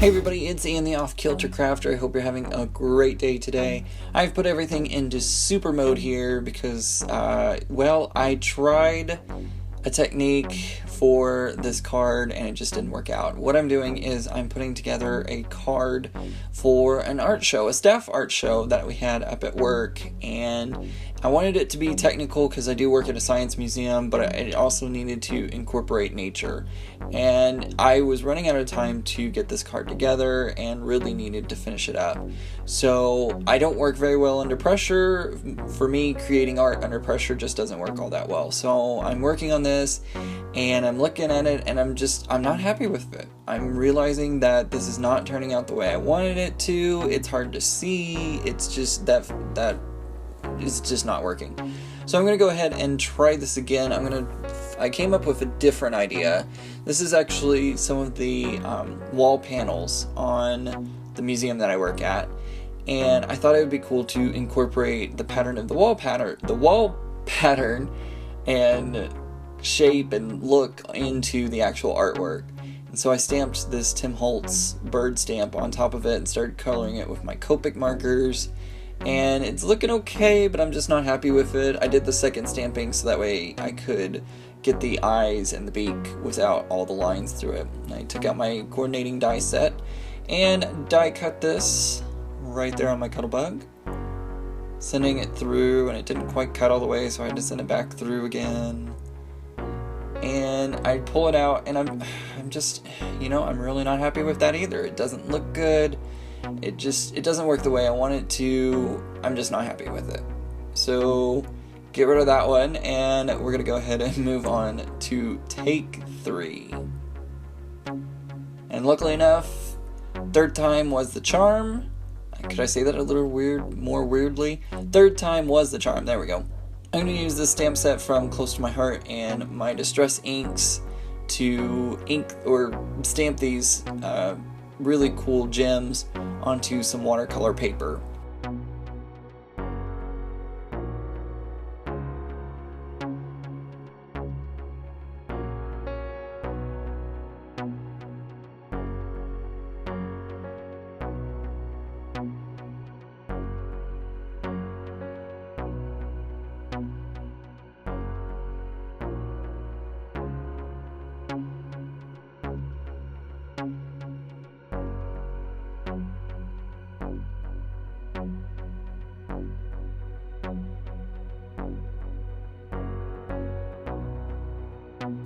Hey everybody, it's Ian the Off Kilter Crafter. I hope you're having a great day today. I've put everything into super mode here because, I tried a technique for this card and it just didn't work out. What I'm doing is I'm putting together a card for an art show, a staff art show that we had up at work, and I wanted it to be technical because I do work at a science museum, but it also needed to incorporate nature. And I was running out of time to get this card together and really needed to finish it up. So I don't work very well under pressure. For me, creating art under pressure just doesn't work all that well. So I'm working on this and I'm looking at it and I'm not happy with it. I'm realizing that this is not turning out the way I wanted it to. It's hard to see. It's just that it's just not working. So I'm going to go ahead and try this again. I came up with a different idea. This is actually some of the wall panels on the museum that I work at, and I thought it would be cool to incorporate the pattern of the wall pattern and shape and look into the actual artwork. And so I stamped this Tim Holtz bird stamp on top of it and started coloring it with my Copic markers. And it's looking okay, but I'm just not happy with it. I did the second stamping so that way I could get the eyes and the beak without all the lines through it. I took out my coordinating die set and die cut this right there on my Cuttlebug, sending it through, and it didn't quite cut all the way, so I had to send it back through again. And I pull it out, and I'm just, I'm really not happy with that either. It doesn't look good. It doesn't work the way I want it to. I'm just not happy with it. So get rid of that one, and we're going to go ahead and move on to take 3. And luckily enough, third time was the charm. Could I say that a little more weirdly? Third time was the charm. There we go. I'm going to use this stamp set from Close to My Heart and my Distress inks to ink or stamp these really cool gems onto some watercolor paper.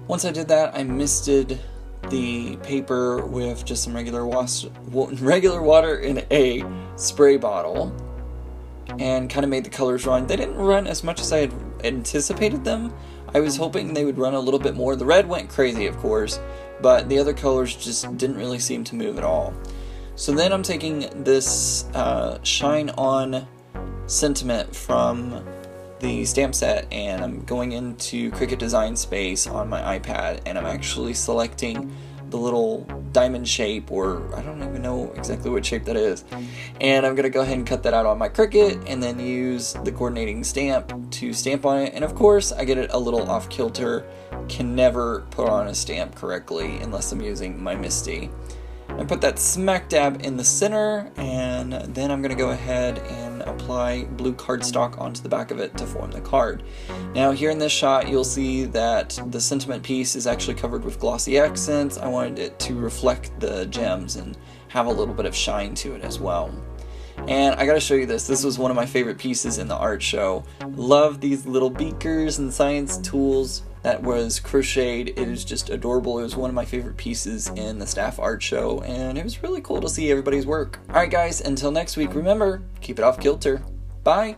Once I did that, I misted the paper with just some regular water in a spray bottle and kind of made the colors run. They didn't run as much as I had anticipated them. I was hoping they would run a little bit more. The red went crazy, of course, but the other colors just didn't really seem to move at all. So then I'm taking this Shine On sentiment from the stamp set, and I'm going into Cricut Design Space on my iPad, and I'm actually selecting the little diamond shape, or I don't even know exactly what shape that is, and I'm gonna go ahead and cut that out on my Cricut and then use the coordinating stamp to stamp on it. And of course I get it a little off kilter, can never put on a stamp correctly unless I'm using my MISTI. I put that smack dab in the center, and then I'm going to go ahead and apply blue cardstock onto the back of it to form the card. Now here in this shot you'll see that the sentiment piece is actually covered with glossy accents. I wanted it to reflect the gems and have a little bit of shine to it as well. And I gotta show you this. This was one of my favorite pieces in the art show. Love these little beakers and science tools that was crocheted. It is just adorable. It was one of my favorite pieces in the staff art show, and it was really cool to see everybody's work. Alright guys, until next week, remember, keep it off kilter. Bye!